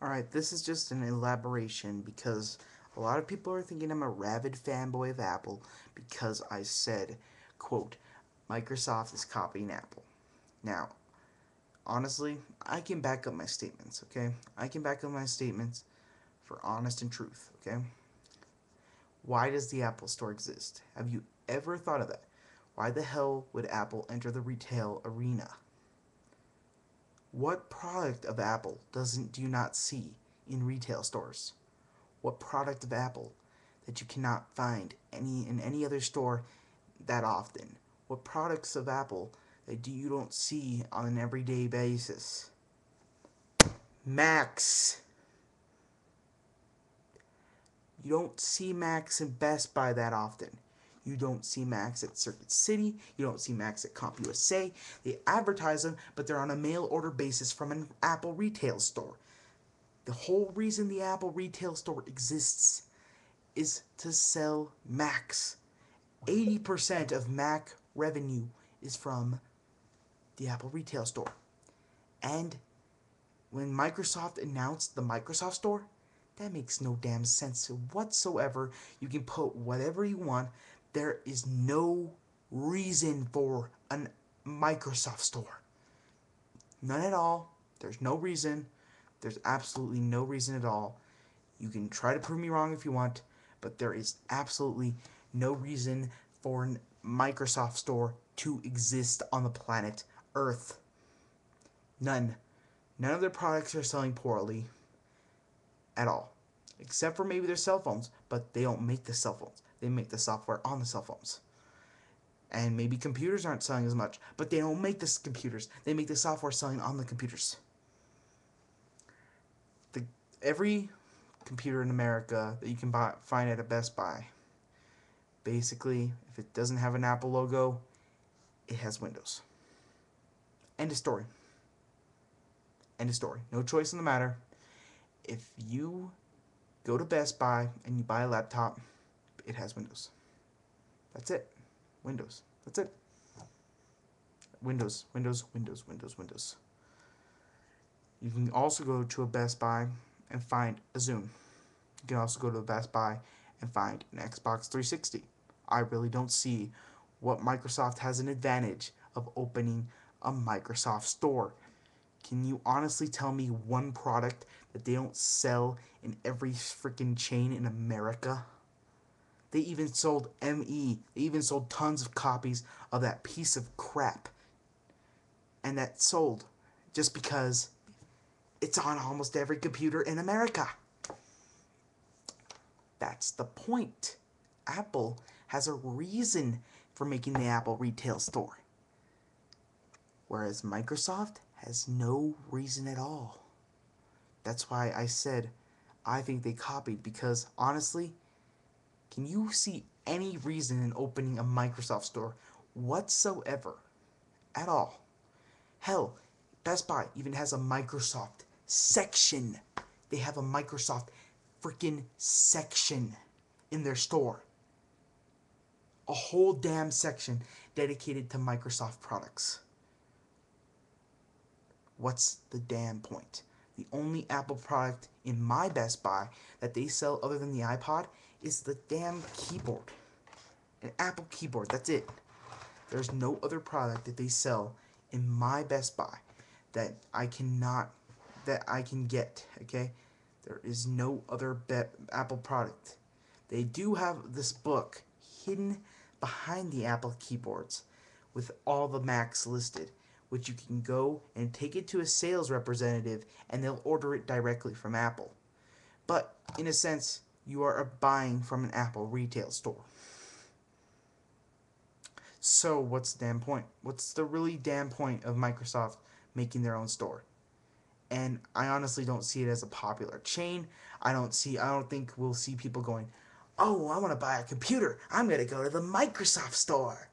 Alright, this is just an elaboration because a lot of people are thinking I'm a rabid fanboy of Apple because I said, quote, Microsoft is copying Apple. Now, honestly, I can back up my statements, okay? I can back up my statements for honest and truth, okay? Why does the Apple Store exist? Have you ever thought of that? Why the hell would Apple enter the retail arena? What product of Apple do you not see in retail stores? What product of Apple that you cannot find in any other store that often? What products of Apple that you don't see on an everyday basis? Macs. You don't see Macs in Best Buy that often. You don't see Macs at Circuit City. You don't see Macs at CompUSA. They advertise them, but they're on a mail order basis from an Apple retail store. The whole reason the Apple retail store exists is to sell Macs. 80% of Mac revenue is from the Apple retail store. And when Microsoft announced the Microsoft Store, that makes no damn sense whatsoever. You can put whatever you want. There is no reason for a Microsoft Store. None at all. There's no reason. There's absolutely no reason at all. You can try to prove me wrong if you want, but there is absolutely no reason for a Microsoft Store to exist on the planet Earth. None. None of their products are selling poorly at all. Except for maybe their cell phones, but they don't make the cell phones. They make the software on the cell phones. And maybe computers aren't selling as much, but they don't make the computers. They make the software selling on the computers. Every computer in America that you can find at a Best Buy, basically, if it doesn't have an Apple logo, it has Windows. End of story. End of story. No choice in the matter. If you go to Best Buy and you buy a laptop, it has Windows. That's it. Windows. That's it. Windows, Windows, Windows, Windows, Windows. You can also go to a Best Buy and find a Zune. You can also go to a Best Buy and find an Xbox 360. I really don't see what Microsoft has an advantage of opening a Microsoft store. Can you honestly tell me one product that they don't sell in every freaking chain in America? They even sold ME. They even sold tons of copies of that piece of crap. And that sold just because it's on almost every computer in America. That's the point. Apple has a reason for making the Apple retail store. Whereas Microsoft has no reason at all. That's why I said I think they copied, because honestly, can you see any reason in opening a Microsoft store whatsoever? At all? Hell, Best Buy even has a Microsoft section. They have a Microsoft freaking section in their store. A whole damn section dedicated to Microsoft products. What's the damn point? The only Apple product in my Best Buy that they sell other than the iPod is the damn keyboard. An Apple keyboard, that's it. There's no other product that they sell in my Best Buy that I can get, okay? There is no other Apple product. They do have this book hidden behind the Apple keyboards with all the Macs listed, which you can go and take it to a sales representative and they'll order it directly from Apple. But in a sense, you are buying from an Apple retail store. So what's the damn point? What's the really damn point of Microsoft making their own store? And I honestly don't see it as a popular chain. I don't think we'll see people going, "Oh, I want to buy a computer. I'm going to go to the Microsoft store."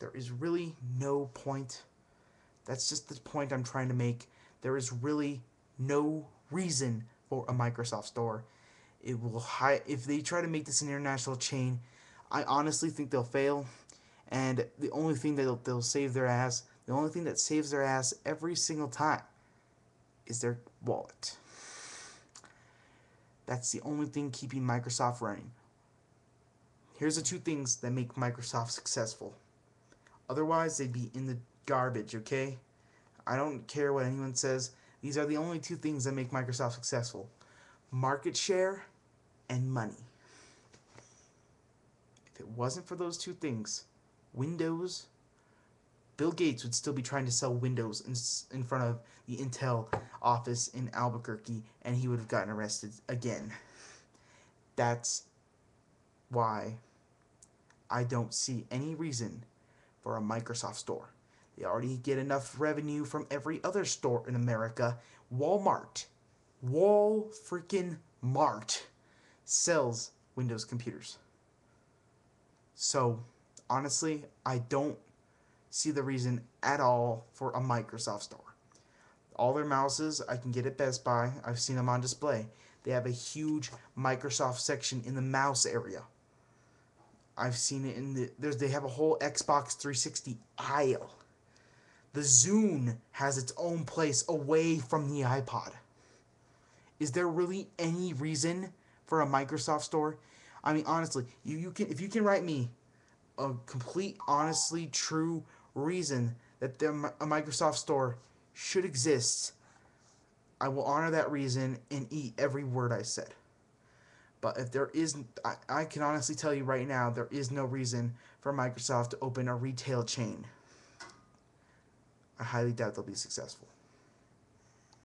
There is really no point. That's just the point I'm trying to make. There is really no reason for a Microsoft store. If they try to make this an international chain, I honestly think they'll fail. And the only thing that they'll save their ass, the only thing that saves their ass every single time is their wallet. That's the only thing keeping Microsoft running. Here's the two things that make Microsoft successful. Otherwise, they'd be in the garbage, okay? I don't care what anyone says. These are the only two things that make Microsoft successful: market share and money. If it wasn't for those two things, Windows, Bill Gates would still be trying to sell Windows in front of the Intel office in Albuquerque, and he would have gotten arrested again. That's why I don't see any reason for a Microsoft store. They already get enough revenue from every other store in America. Wall freaking Mart sells Windows computers. So, honestly, I don't see the reason at all for a Microsoft store. All their mouses I can get at Best Buy. I've seen them on display. They have a huge Microsoft section in the mouse area. I've seen it in they have a whole Xbox 360 aisle. The Zune has its own place away from the iPod. Is there really any reason for a Microsoft store? I mean, honestly, you can, if you can write me a complete, honestly true reason that a Microsoft store should exist, I will honor that reason and eat every word I said. But if there is, I can honestly tell you right now, there is no reason for Microsoft to open a retail chain. I highly doubt they'll be successful.